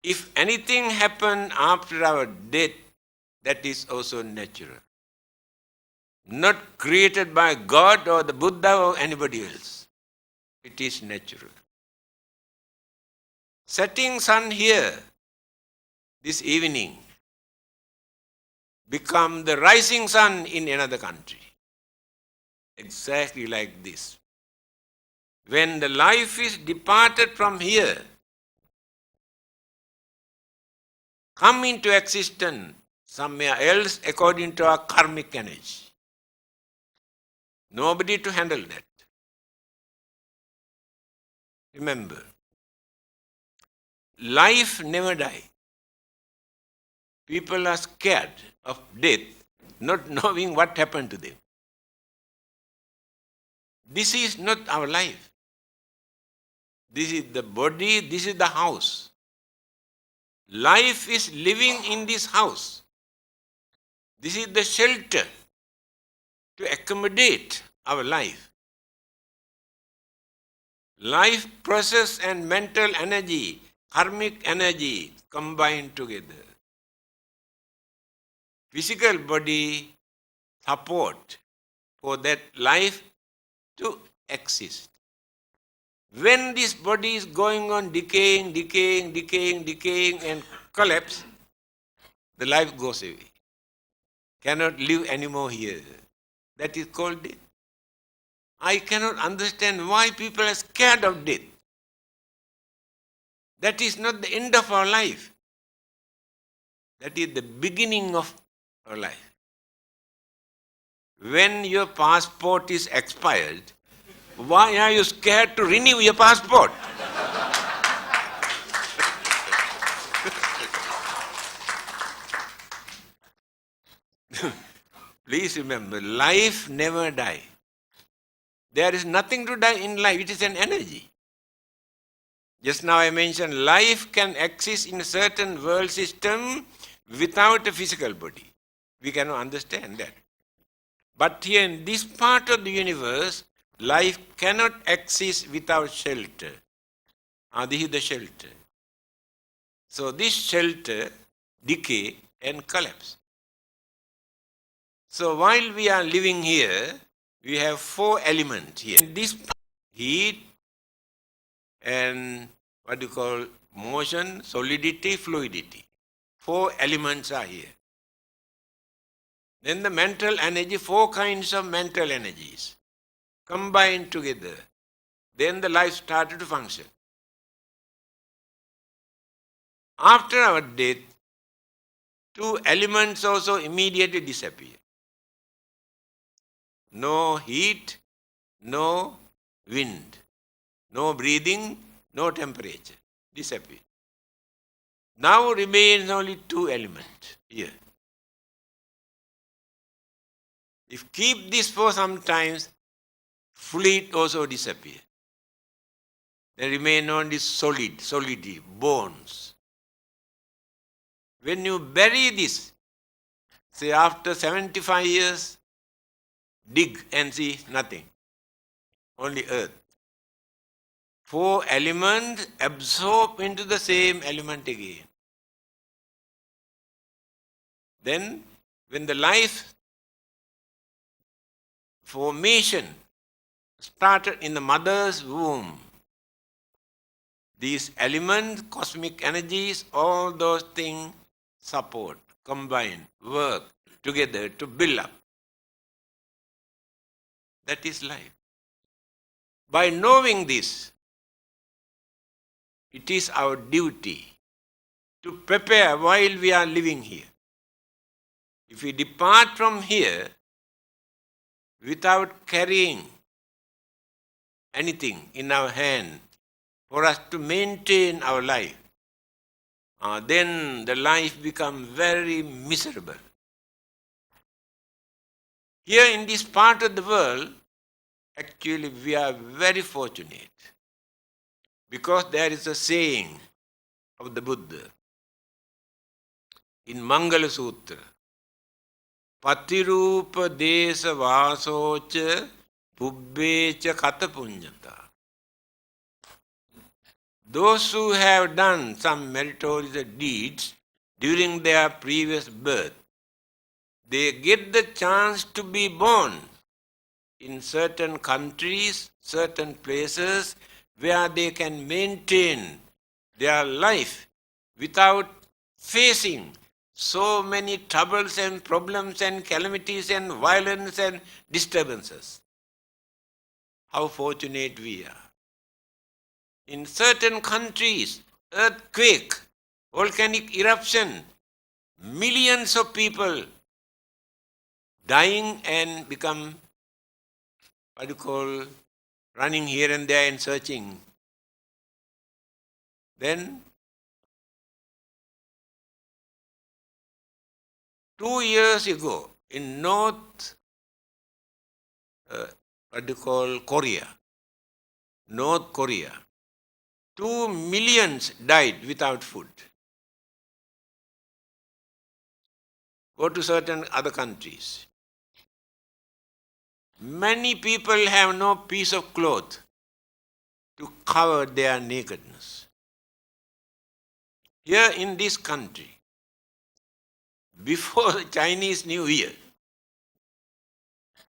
If anything happens after our death, that is also natural. Not created by God or the Buddha or anybody else. It is natural. Setting sun here this evening become the rising sun in another country. Exactly like this. When the life is departed from here, come into existence somewhere else according to our karmic energy. Nobody to handle that. Remember, life never dies. People are scared of death, not knowing what happened to them. This is not our life. This is the body, this is the house. Life is living in this house. This is the shelter to accommodate our life. Life process and mental energy, karmic energy combined together. Physical body support for that life to exist. When this body is going on decaying and collapse, the life goes away. Cannot live anymore here. That is called death. I cannot understand why people are scared of death. That is not the end of our life. That is the beginning of our life. When your passport is expired, why are you scared to renew your passport? Please remember, life never dies. There is nothing to die in life. It is an energy. Just now I mentioned life can exist in a certain world system without a physical body. We cannot understand that. But here in this part of the universe, life cannot exist without shelter. This is the shelter. So this shelter decay and collapse. So while we are living here, we have 4 elements here. This heat and what you call motion, solidity, fluidity. 4 elements are here. Then the mental energy, 4 kinds of mental energies combined together. Then the life started to function. After our death, 2 elements also immediately disappear. No heat, no wind, no breathing, no temperature. Disappear. Now remains only 2 elements here. If keep this for some time, fluid also disappear. There remain only solidity, bones. When you bury this, say after 75 years, dig and see nothing, only earth. 4 elements absorb into the same element again. Then when the life formation started in the mother's womb, these elements, cosmic energies, all those things support, combine, work together to build up. That is life. By knowing this, it is our duty to prepare while we are living here. If we depart from here without carrying anything in our hand for us to maintain our life, then the life becomes very miserable. Here in this part of the world, actually we are very fortunate because there is a saying of the Buddha in Mangala Sutra, Patirupa desa vasocha pubbecha kata punyata. those who have done some meritorious deeds during their previous birth, they get the chance to be born in certain countries, certain places where they can maintain their life without facing so many troubles and problems and calamities and violence and disturbances. How fortunate we are. In certain countries, earthquake, volcanic eruption, millions of people dying and become, running here and there and searching. Then 2 years ago in North Korea, 2 millions died without food. Go to certain other countries. Many people have no piece of cloth to cover their nakedness. Here in this country, before the Chinese New Year,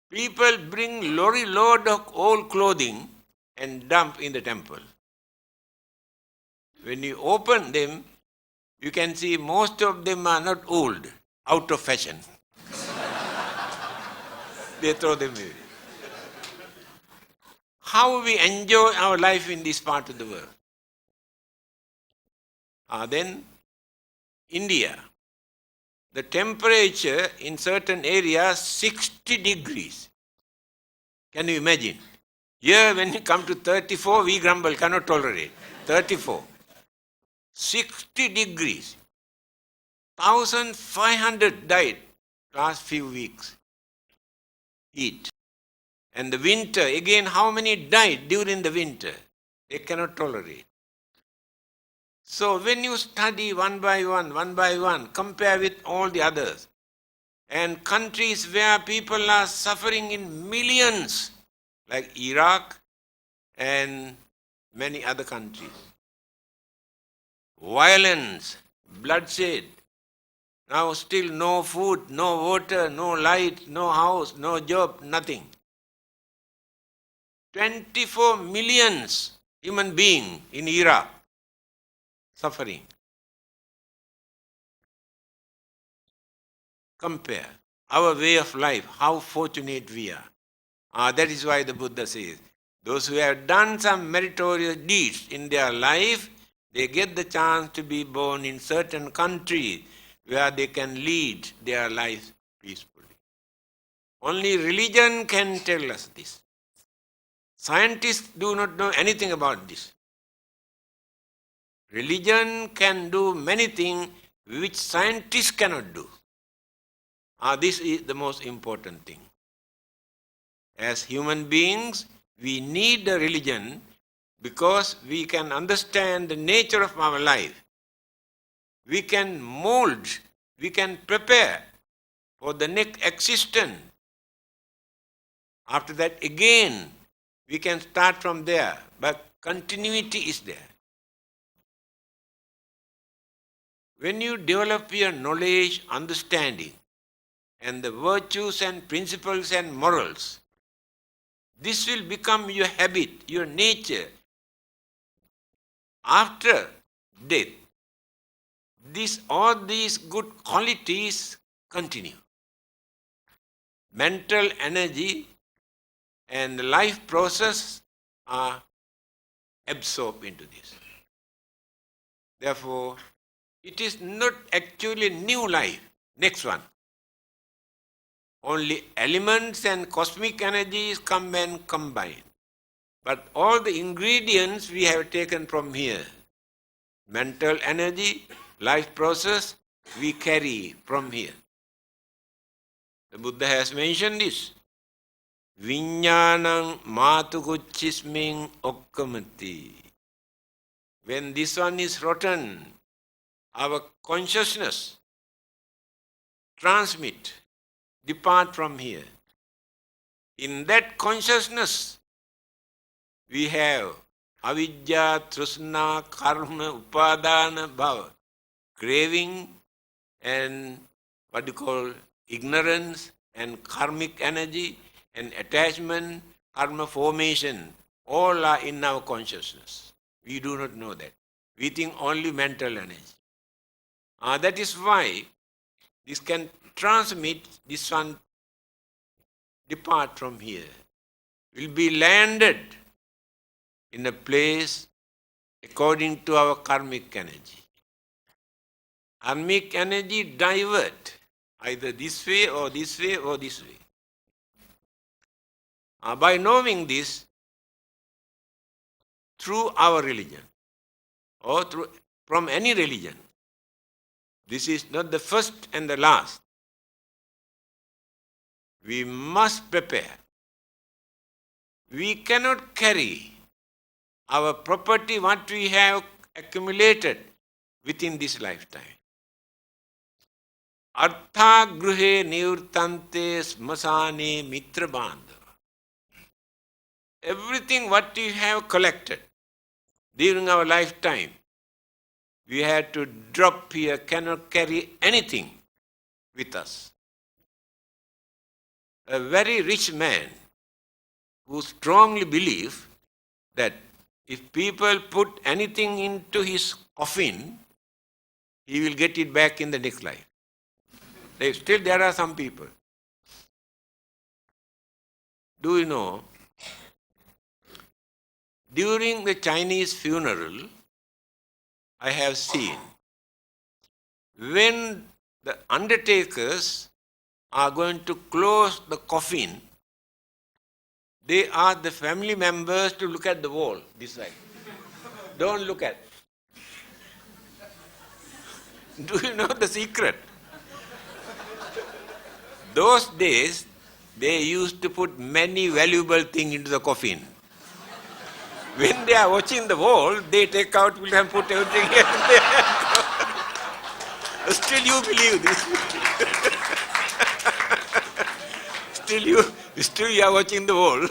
people bring lorry load of old clothing and dump in the temple. When you open them, you can see most of them are not old, out of fashion. They throw them away. How we enjoy our life in this part of the world. Then India. The temperature in certain areas 60 degrees. Can you imagine? Here when you come to 34, we grumble, cannot tolerate. 34. 60 degrees. 1,500 died last few weeks. Heat. And the winter, again, how many died during the winter? They cannot tolerate. So when you study one by one, compare with all the others, and countries where people are suffering in millions, like Iraq and many other countries. Violence, bloodshed, now still no food, no water, no light, no house, no job, nothing. 24 millions human beings in Iraq suffering. Compare our way of life, how fortunate we are. That is why the Buddha says, those who have done some meritorious deeds in their life, they get the chance to be born in certain countries where they can lead their lives peacefully. Only religion can tell us this. Scientists do not know anything about this. Religion can do many things which scientists cannot do. This is the most important thing. As human beings, we need a religion because we can understand the nature of our life. We can mold, we can prepare for the next existence. After that, again, we can start from there, but continuity is there. When you develop your knowledge, understanding, and the virtues and principles and morals, this will become your habit, your nature. After death, all these good qualities continue. Mental energy and life process are absorbed into this. Therefore, it is not actually new life. Next one. Only elements and cosmic energies come and combine. But all the ingredients we have taken from here. Mental energy, life process, we carry from here. The Buddha has mentioned this. Viññānaṁ mātukuchismiṁ okkamati. When this one is rotten, our consciousness depart from here. In that consciousness, we have avidya, trusna, karma, upadana, bhava. Craving and what you call ignorance and karmic energy and attachment, karma formation, all are in our consciousness. We do not know that. We think only mental energy. That is why this can transmit, this one depart from here, will be landed in a place according to our karmic energy. Karmic energy divert either this way or this way or this way. By knowing this through our religion or from any religion, this is not the first and the last. We must prepare. We cannot carry our property, what we have accumulated within this lifetime. Artha gruhe nivurtante smasane mitra bandhava. Everything what we have collected during our lifetime, we had to drop here, cannot carry anything with us. A very rich man who strongly believes that if people put anything into his coffin, he will get it back in the next life. Still there are some people. Do you know, during the Chinese funeral, I have seen, when the undertakers are going to close the coffin, they ask the family members to look at the wall, this side. Don't look at. Do you know the secret? Those days, they used to put many valuable things into the coffin. When they are watching the wall, they take out and put everything here and there. Still you believe this. Still you are watching the wall.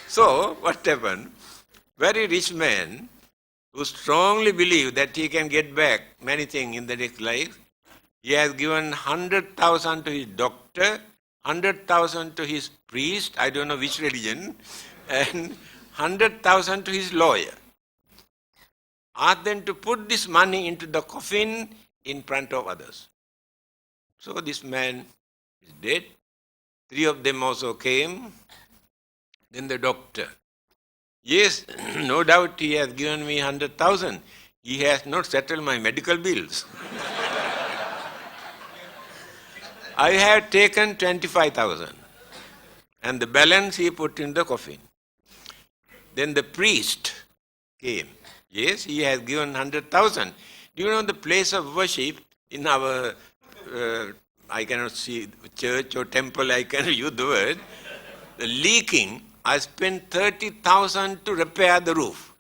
So, what happened? Very rich man who strongly believed that he can get back many things in the next life, he has given 100,000 to his doctor, 100,000 to his priest, I don't know which religion, and 100,000 to his lawyer. Asked them to put this money into the coffin in front of others. So this man is dead. 3 of them also came. Then the doctor. Yes, no doubt he has given me 100,000. He has not settled my medical bills. I have taken 25,000. And the balance he put in the coffin. Then the priest came. Yes, he has given 100,000. Do you know the place of worship in our, I cannot see church or temple, I can use the word, the leaking, I spent 30,000 to repair the roof.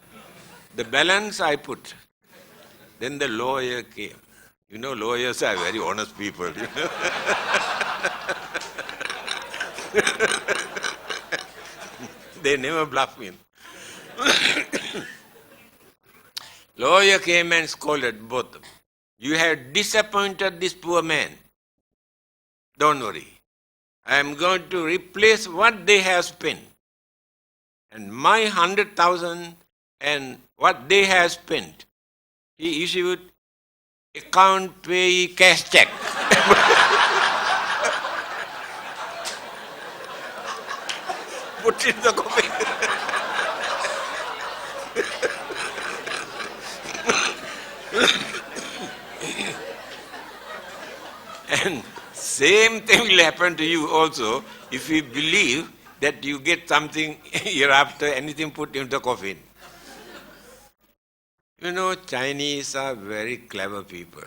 The balance I put. Then the lawyer came. You know, lawyers are very honest people. You know? They never bluff me. Lawyer came and scolded both of them. You have disappointed this poor man. Don't worry. I am going to replace what they have spent. And my 100,000 and what they have spent, he issued account pay cash check. Put in the coffin. And same thing will happen to you also if you believe that you get something hereafter, anything put into the coffin. You know, Chinese are very clever people.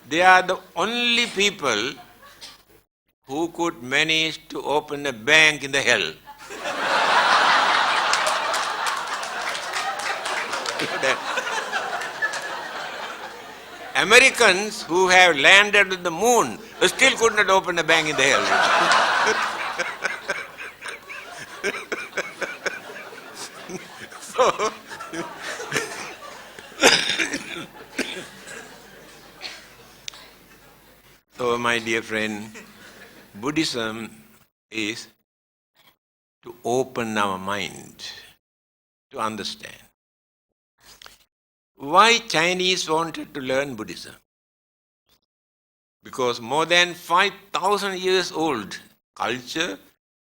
They are the only people who could manage to open a bank in the hell. Americans who have landed on the moon still could not open a bank in the hell. So, so, my dear friend, Buddhism is to open our mind to understand. Why Chinese wanted to learn Buddhism? Because more than 5,000 years old culture,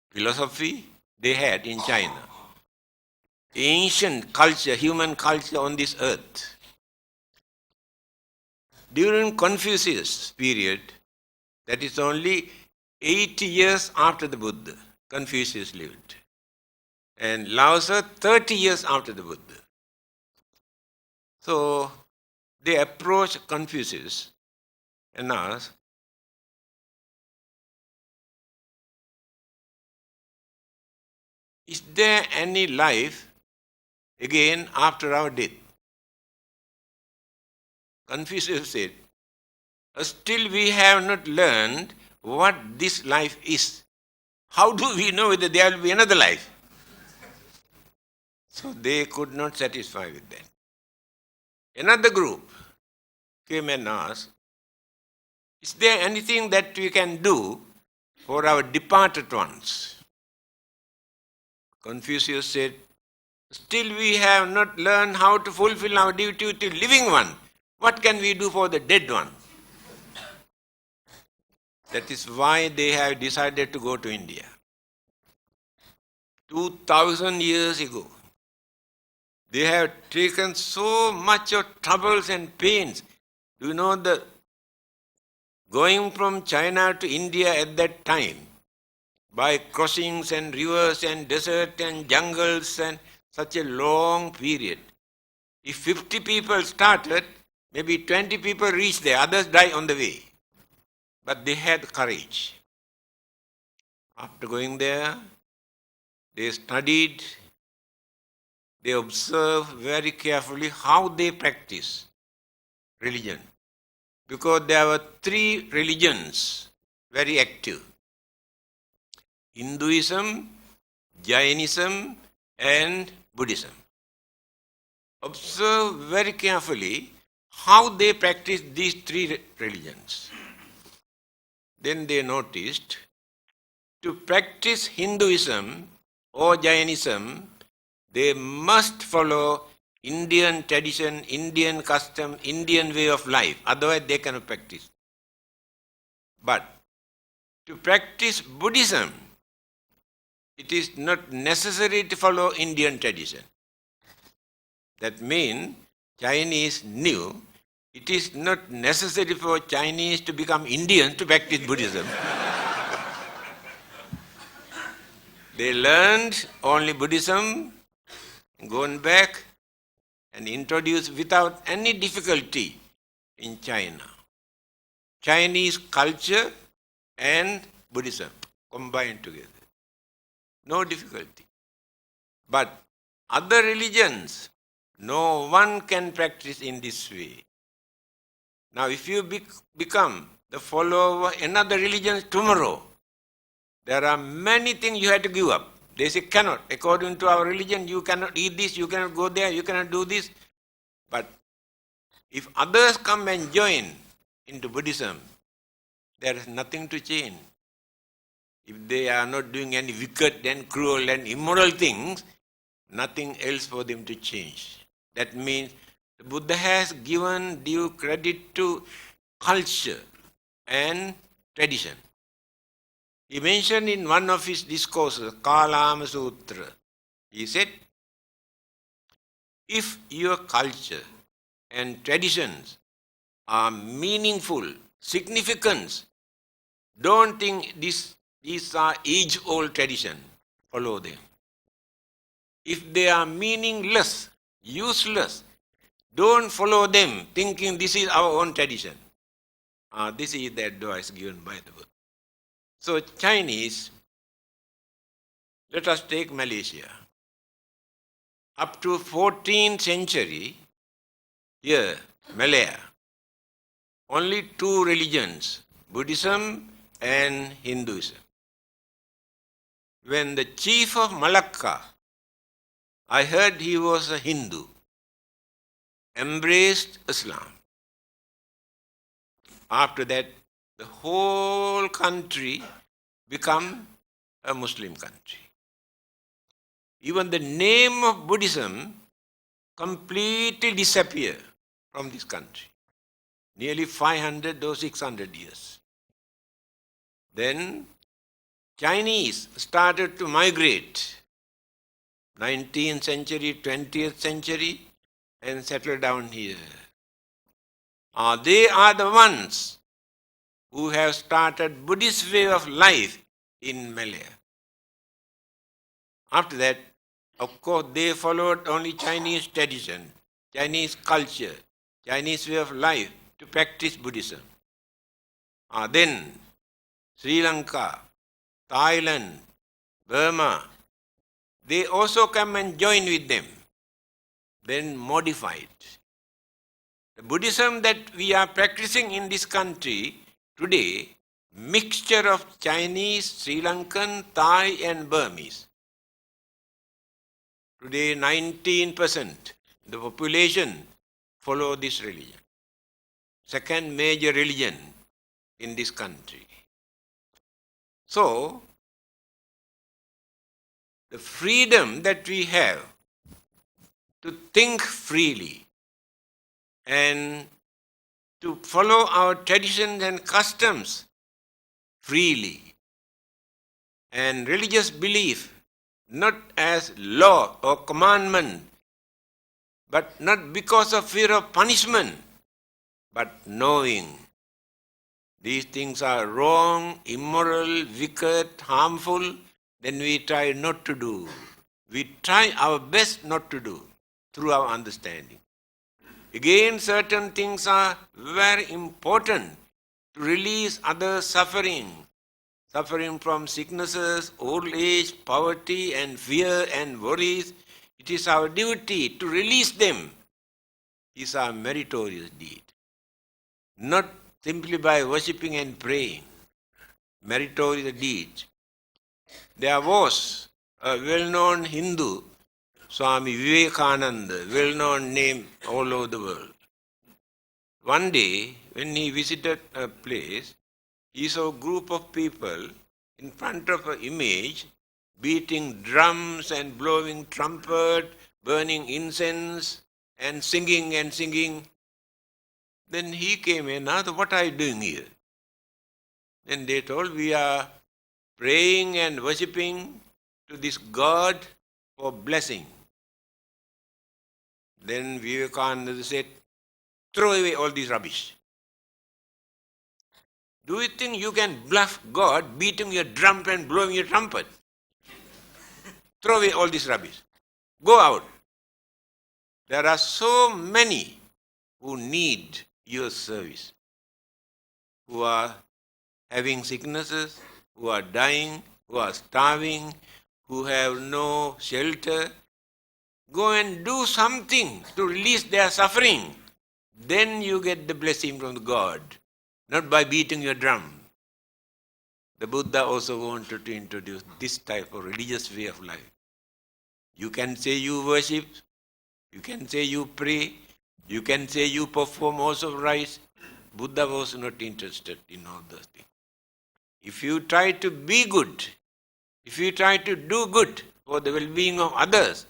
philosophy they had in China. Ancient culture, human culture on this earth. During Confucius period, that is only 80 years after the Buddha, Confucius lived. And Lao Tzu 30 years after the Buddha. So they approached Confucius and asked, is there any life again after our death? Confucius said, still we have not learned what this life is. How do we know whether there will be another life? So they could not satisfy with that. Another group came and asked, is there anything that we can do for our departed ones? Confucius said, still we have not learned how to fulfill our duty to living one. What can we do for the dead one? That is why they have decided to go to India. 2000 years ago, they have taken so much of troubles and pains. Do you know the going from China to India at that time, by crossings and rivers and desert and jungles and such a long period. If 50 people started, maybe 20 people reached there, others die on the way. But they had courage. After going there, they studied, they observed very carefully how they practice religion. Because there were 3 religions very active. Hinduism, Jainism and Buddhism. Observe very carefully how they practice these 3 religions. Then they noticed to practice Hinduism or Jainism, they must follow Indian tradition, Indian custom, Indian way of life. Otherwise they cannot practice. But to practice Buddhism, it is not necessary to follow Indian tradition. That means Chinese knew it is not necessary for Chinese to become Indians to practice Buddhism. They learned only Buddhism, gone back and introduced without any difficulty in China. Chinese culture and Buddhism combined together. No difficulty. But other religions, no one can practice in this way. Now if you become the follower of another religion tomorrow, there are many things you have to give up. They say cannot. According to our religion, you cannot eat this, you cannot go there, you cannot do this. But if others come and join into Buddhism, there is nothing to change. If they are not doing any wicked and cruel and immoral things, nothing else for them to change. That means the Buddha has given due credit to culture and tradition. He mentioned in one of his discourses, Kalama Sutra, he said, if your culture and traditions are meaningful, significant, don't think these are age-old tradition. Follow them. If they are meaningless, useless, don't follow them thinking this is our own tradition. This is the advice given by the Buddha. So Chinese, let us take Malaysia. Up to 14th century, here, Malaya, only 2 religions, Buddhism and Hinduism. When the chief of Malacca I heard he was a Hindu, embraced Islam. After that, the whole country become a Muslim country. Even the name of Buddhism completely disappeared from this country. Nearly 500 or 600 years. Then Chinese started to migrate 19th century, 20th century and settle down here. They are the ones who have started Buddhist way of life in Malaya. After that, of course, they followed only Chinese tradition, Chinese culture, Chinese way of life to practice Buddhism. Then Sri Lanka, Thailand, Burma, they also come and join with them, then modified. The Buddhism that we are practicing in this country today, mixture of Chinese, Sri Lankan, Thai and Burmese. Today 19% the population follow this religion. Second major religion in this country. So, the freedom that we have to think freely and to follow our traditions and customs freely and religious belief not as law or commandment, but not because of fear of punishment, but knowing these things are wrong, immoral, wicked, harmful, then we try not to do. We try our best not to do through our understanding. Again, certain things are very important to release other suffering. Suffering from sicknesses, old age, poverty and fear and worries. It is our duty to release them. It's our meritorious deed. Not simply by worshipping and praying. Meritorious deed. There was a well-known Hindu, Swami Vivekananda, well-known name all over the world. One day, when he visited a place, he saw a group of people in front of an image beating drums and blowing trumpet, burning incense and singing and singing. Then he came in, asked, what are you doing here? Then they told, we are praying and worshipping to this God for blessing. Then Vivekananda said, throw away all this rubbish. Do you think you can bluff God beating your drum and blowing your trumpet? Throw away all this rubbish. Go out. There are so many who need your service, who are having sicknesses, who are dying, who are starving, who have no shelter. Go and do something to release their suffering. Then you get the blessing from God, not by beating your drum. The Buddha also wanted to introduce this type of religious way of life. You can say you worship, you can say you pray, you can say you perform also rites. Buddha was not interested in all those things. If you try to be good, if you try to do good for the well-being of others,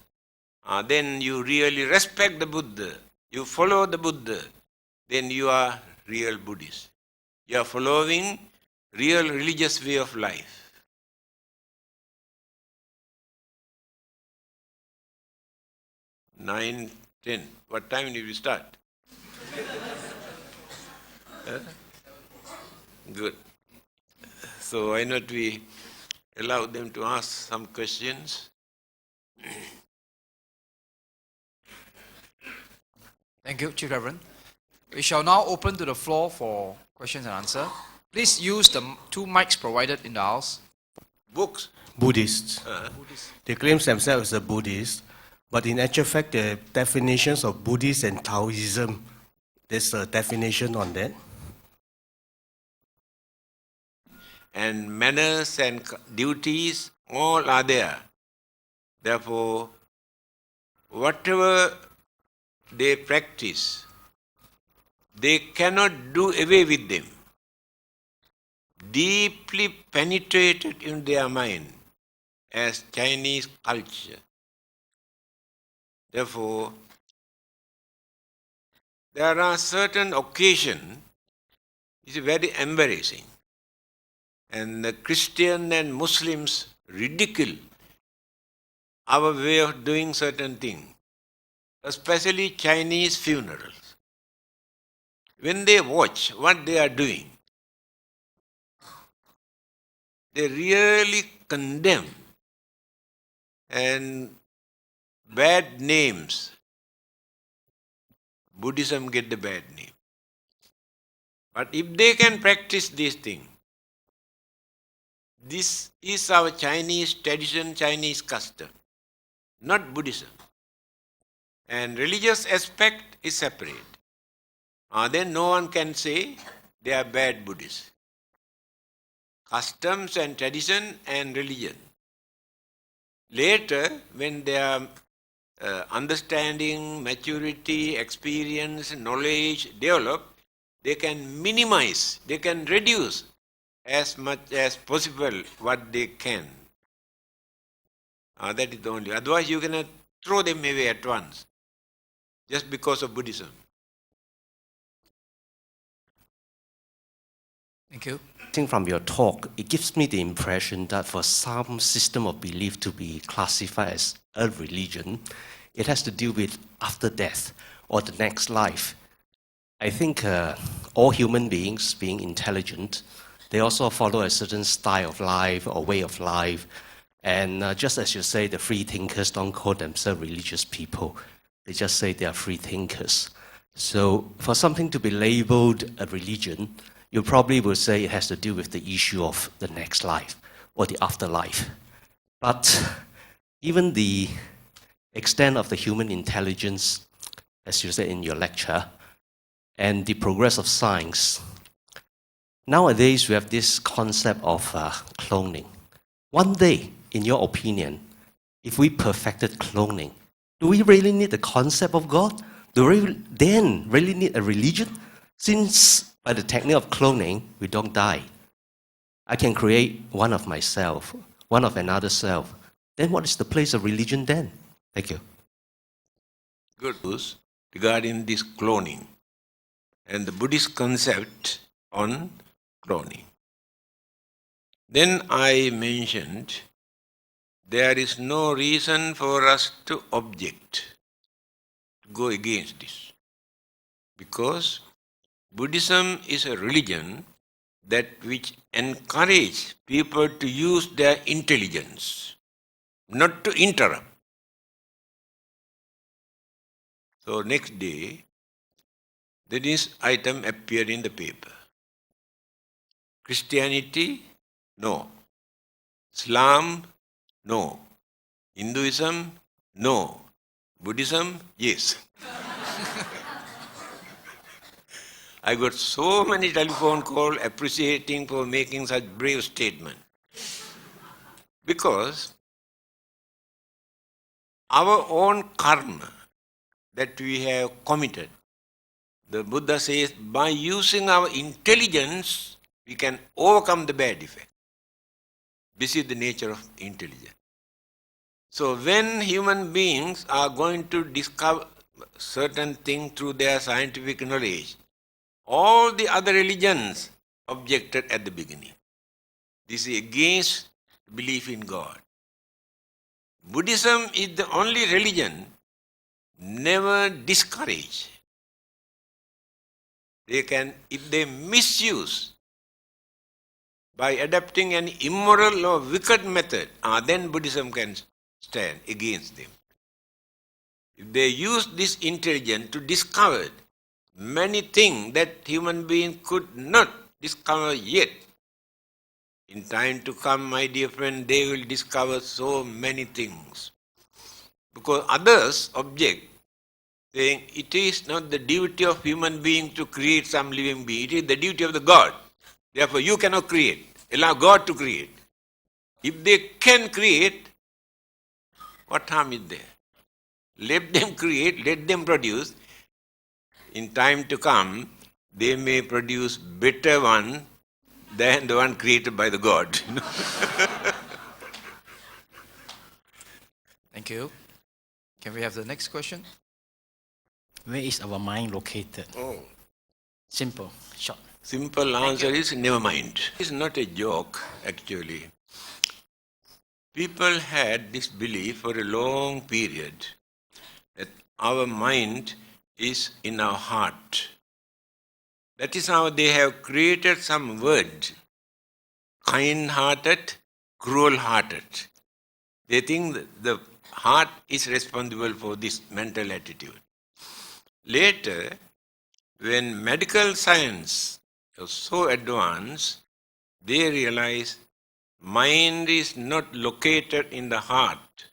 then you really respect the Buddha, you follow the Buddha, then you are real Buddhist. You are following real religious way of life. 9:10. What time did we start? Good. So why not we allow them to ask some questions? Thank you, Chief Reverend. We shall now open to the floor for questions and answer. Please use the two mics provided in the house. Books. Buddhists. They claim themselves as a Buddhist, but in actual fact, the definitions of Buddhist and Taoism, there's a definition on that. And manners and duties, all are there. Therefore, whatever they practice, they cannot do away with them. Deeply penetrated in their mind as Chinese culture. Therefore, there are certain occasions, it's very embarrassing. And the Christian and Muslims ridicule our way of doing certain things, especially Chinese funerals. When they watch what they are doing, they really condemn and bad names. Buddhism get the bad name. But if they can practice these things, this is our Chinese tradition, Chinese custom, not Buddhism. And religious aspect is separate. Then no one can say they are bad Buddhists. Customs and tradition and religion. Later, when their understanding, maturity, experience, knowledge develop, they can minimize, they can reduce as much as possible what they can. That is the only. Otherwise, you cannot throw them away at once just because of Buddhism. Thank you. From your talk, it gives me the impression that for some system of belief to be classified as a religion, it has to do with after death or the next life. I think all human beings, being intelligent, they also follow a certain style of life or way of life. And just as you say, the free thinkers don't call themselves religious people. They just say they are free thinkers. So for something to be labeled a religion, you probably will say it has to do with the issue of the next life or the afterlife. But even the extent of the human intelligence, as you said in your lecture, and the progress of science, nowadays we have this concept of cloning. One day, in your opinion, if we perfected cloning, do we really need the concept of God? Do we then really need a religion? Since by the technique of cloning, we don't die. I can create one of myself, one of another self. Then what is the place of religion then? Thank you. Good news regarding this cloning and the Buddhist concept on cloning. Then I mentioned there is no reason for us to object, to go against this. Because Buddhism is a religion that which encourages people to use their intelligence, not to interrupt. So next day, this item appeared in the paper. Christianity, no. Islam, no. Hinduism, no. Buddhism, yes. I got so many telephone calls appreciating for making such brave statement. Because our own karma that we have committed, the Buddha says, by using our intelligence, we can overcome the bad effect. This is the nature of intelligence. So when human beings are going to discover certain things through their scientific knowledge, all the other religions objected at the beginning. This is against belief in God. Buddhism is the only religion never discourage. They can, if they misuse by adopting an immoral or wicked method, then Buddhism can stand against them. If they use this intelligence to discover many things that human beings could not discover yet, in time to come, my dear friend, they will discover so many things. Because others object, saying it is not the duty of human being to create some living being, it is the duty of the God. Therefore, you cannot create. Allow God to create. If they can create, what harm is there? Let them create, let them produce. In time to come, they may produce better one than the one created by the God. Thank you. Can we have the next question? Where is our mind located? Oh. Simple, short. Simple answer is never mind. It's not a joke, actually. People had this belief for a long period that our mind is in our heart. That is how they have created some word, kind-hearted, cruel-hearted. They think that the heart is responsible for this mental attitude. Later, when medical science was so advanced, they realized mind is not located in the heart,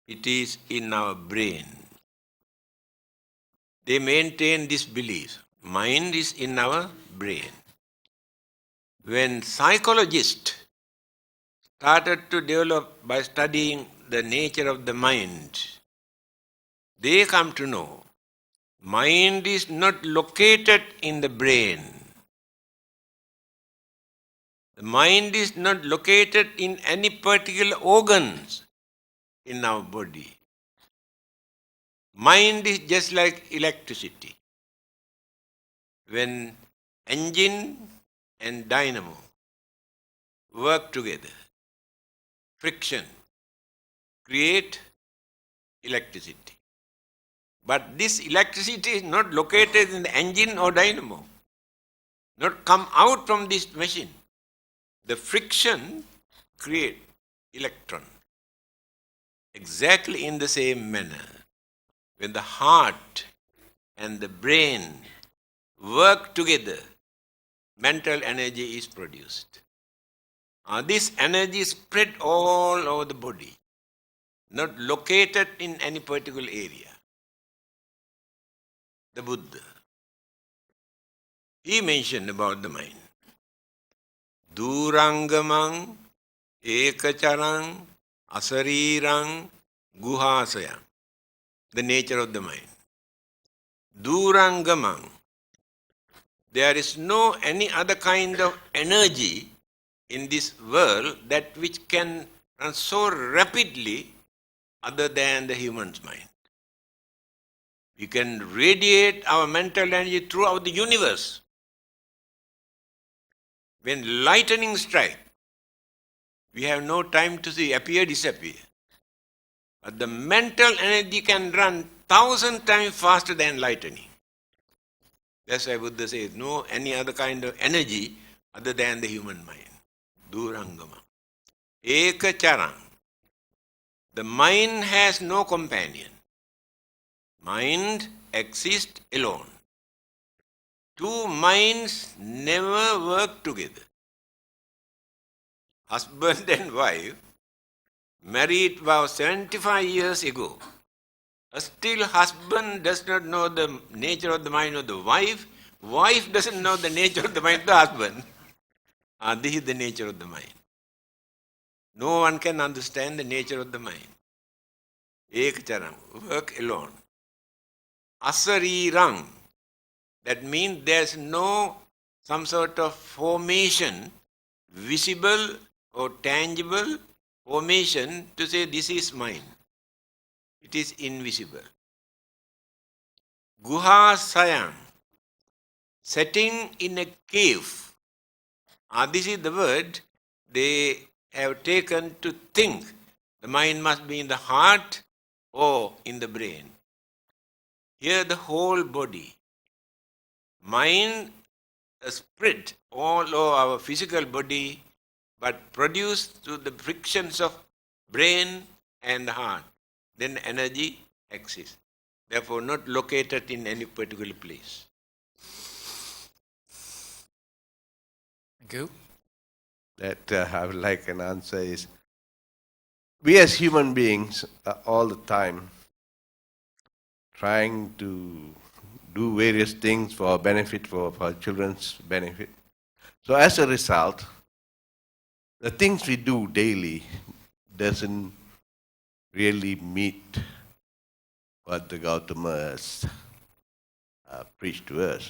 it is in our brain. They maintain this belief. Mind is in our brain. When psychologists started to develop by studying the nature of the mind, they come to know mind is not located in the brain. The mind is not located in any particular organs in our body. Mind is just like electricity. When engine and dynamo work together, friction create electricity. But this electricity is not located in the engine or dynamo, not come out from this machine. The friction create electron. Exactly in the same manner, when the heart and the brain work together, mental energy is produced. This energy is spread all over the body, not located in any particular area. The Buddha, he mentioned about the mind. Durangamang, ekacharang, asarirang, guhasayang. The nature of the mind. Durangamang. There is no any other kind of energy in this world that which can run so rapidly other than the human's mind. We can radiate our mental energy throughout the universe. When lightning strikes, we have no time to see appear, disappear. But the mental energy can run 1,000 times faster than lightning. That's why Buddha says, no any other kind of energy other than the human mind. Durangama. Ekacharang. The mind has no companion. Mind exists alone. Two minds never work together. Husband and wife married about 75 years ago. Still husband does not know the nature of the mind of the wife. Wife doesn't know the nature of the mind of the husband. This is the nature of the mind. No one can understand the nature of the mind. Ekacharang, work alone. Asarirang, that means there's no some sort of formation, visible or tangible formation to say this is mine. It is invisible. Guha sayang, setting in a cave. This is the word they have taken to think. The mind must be in the heart or in the brain. Here the whole body. Mind spread all over our physical body, but produced through the frictions of brain and heart. Then energy exists. Therefore not located in any particular place. Thank you. That I would like an answer is, we as human beings are all the time trying to do various things for our benefit, for our children's benefit. So as a result, the things we do daily doesn't really meet what the Gautama has preached to us.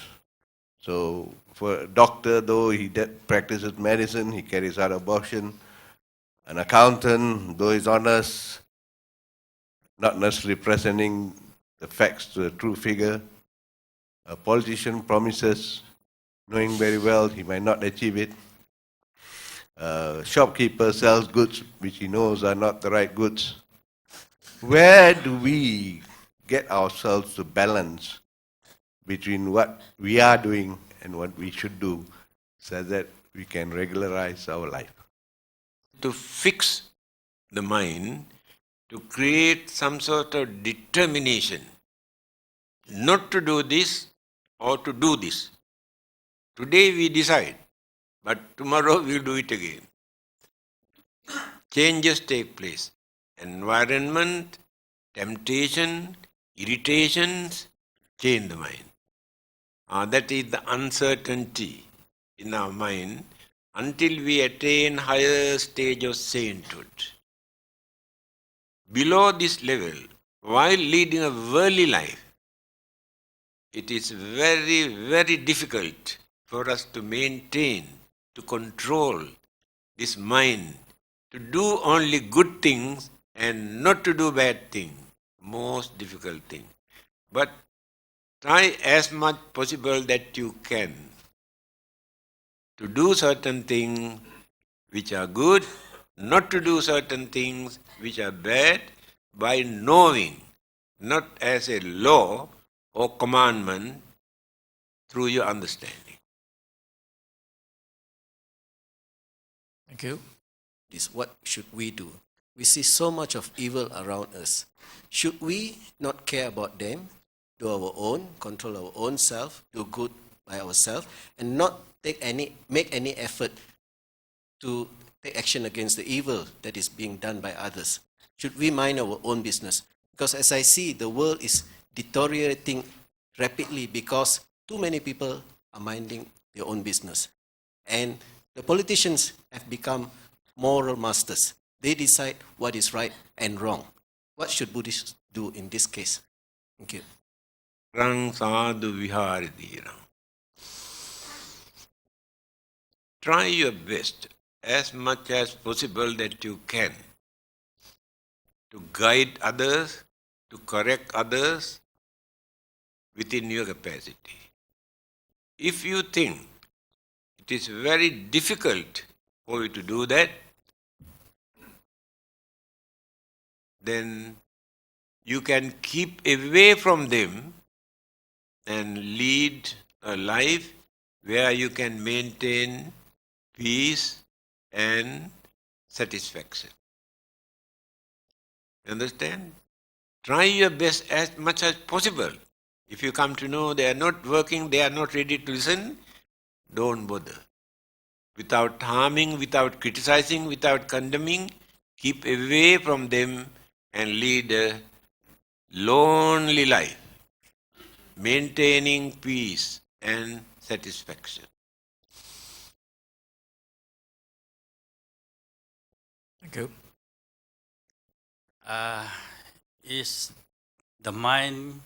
So for a doctor, though he practices medicine, he carries out abortion. An accountant, though he's honest, not necessarily presenting the facts to a true figure. A politician promises, knowing very well he might not achieve it. A shopkeeper sells goods which he knows are not the right goods. Where do we get ourselves to balance between what we are doing and what we should do so that we can regularize our life? To fix the mind, to create some sort of determination not to do this or to do this. Today we decide, but tomorrow we'll do it again. Changes take place. Environment, temptation, irritations change the mind. That is the uncertainty in our mind until we attain higher stage of sainthood. Below this level, while leading a worldly life, it is very, very difficult for us to maintain, to control this mind, to do only good things and not to do bad things. Most difficult thing. But try as much possible that you can to do certain things which are good, not to do certain things which are bad, by knowing, not as a law or commandment, through your understanding. Thank you. Is what should we do? We see so much of evil around us. Should we not care about them, do our own, control our own self, do good by ourselves, and not make any effort to take action against the evil that is being done by others? Should we mind our own business? Because as I see, the world is deteriorating rapidly because too many people are minding their own business. And the politicians have become moral masters. They decide what is right and wrong. What should Buddhists do in this case? Thank you. Rang sadhu viharidhiram. Try your best, as much as possible that you can, to guide others, to correct others within your capacity. If you think it is very difficult for you to do that, then you can keep away from them and lead a life where you can maintain peace and satisfaction. Understand? Try your best as much as possible. If you come to know they are not working, they are not ready to listen, don't bother. Without harming, without criticizing, without condemning, keep away from them and lead a lonely life, maintaining peace and satisfaction. Thank you. Is the mind,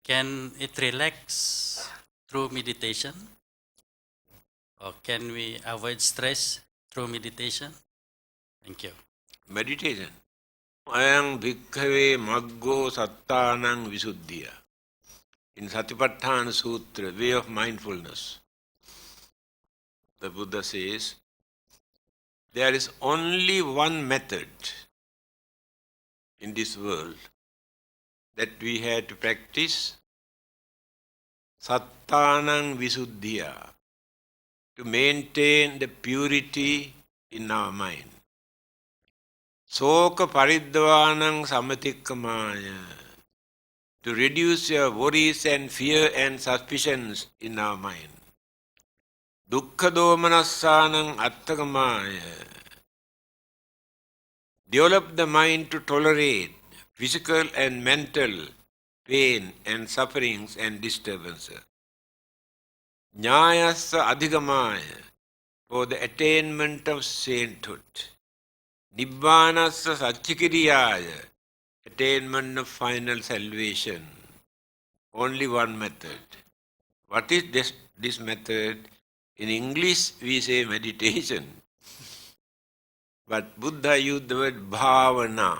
can it relax through meditation? Or can we avoid stress through meditation? Thank you. Meditation. Ayang bhikkhave maggo sattanang visuddhiya. In Satipatthana Sutra, way of mindfulness, the Buddha says, there is only one method in this world that we have to practice, sattanang visuddhiya, to maintain the purity in our mind. Soka paridvanang samatikkamaya, to reduce your worries and fear and suspicions in our mind. Dukkha domanassanang atthakkamaya, develop the mind to tolerate physical and mental pain and sufferings and disturbances. Nyayassa adhigamaya, for the attainment of sainthood. Nibbanassa satchikiriyaya, attainment of final salvation. Only one method. What is this method? In English we say meditation. But Buddha used the word bhavana.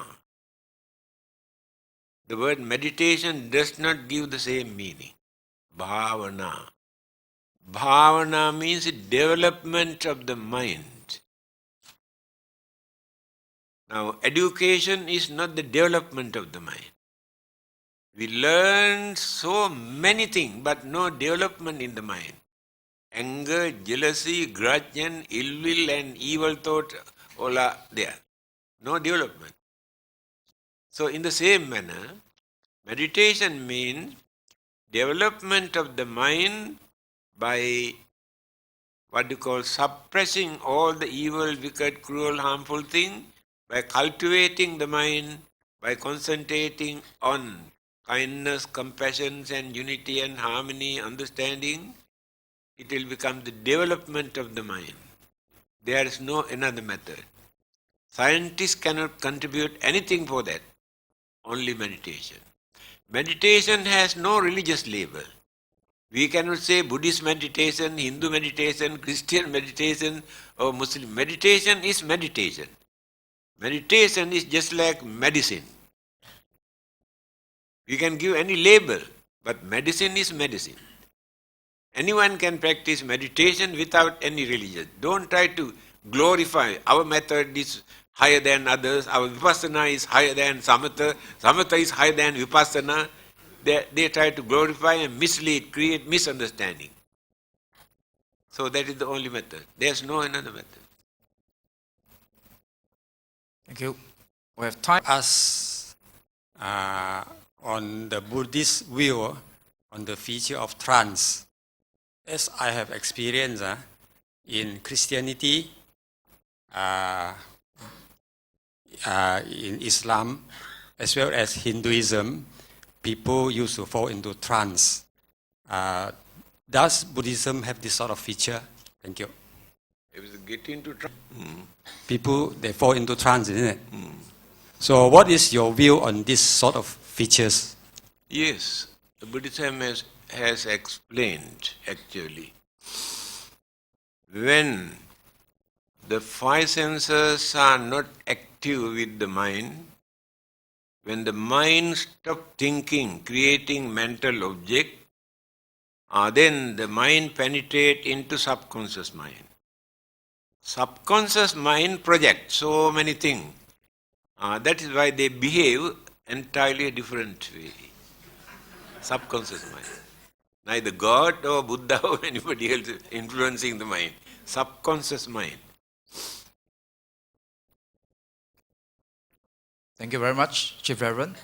The word meditation does not give the same meaning. Bhavana. Bhavana means development of the mind. Now, education is not the development of the mind. We learn so many things, but no development in the mind. Anger, jealousy, grudge, and ill will and evil thought, all are there. No development. So, in the same manner, meditation means development of the mind by what you call suppressing all the evil, wicked, cruel, harmful things, by cultivating the mind, by concentrating on kindness, compassion, and unity and harmony, understanding, it will become the development of the mind. There is no another method. Scientists cannot contribute anything for that, only meditation. Meditation has no religious label. We cannot say Buddhist meditation, Hindu meditation, Christian meditation, or Muslim. Meditation is meditation. Meditation is just like medicine. We can give any label, but medicine is medicine. Anyone can practice meditation without any religion. Don't try to glorify. Our method is higher than others. Our vipassana is higher than samatha. Samatha is higher than vipassana. They try to glorify and mislead, create misunderstanding. So that is the only method. There's no another method. Thank you. We have time. Us on the Buddhist view on the feature of trance. As I have experienced in Christianity, in Islam, as well as Hinduism, people used to fall into trance. Does Buddhism have this sort of feature? Thank you. If you get into trance, People, they fall into trance, isn't it? So what is your view on this sort of features? yes, Buddhism has explained actually. When the five senses are not active with the mind, when the mind stops thinking, creating mental object, then the mind penetrates into subconscious mind. Subconscious mind projects so many things. That is why they behave entirely a different way. Subconscious mind. Neither God or Buddha or anybody else influencing the mind. Subconscious mind. Thank you very much, Chief Reverend.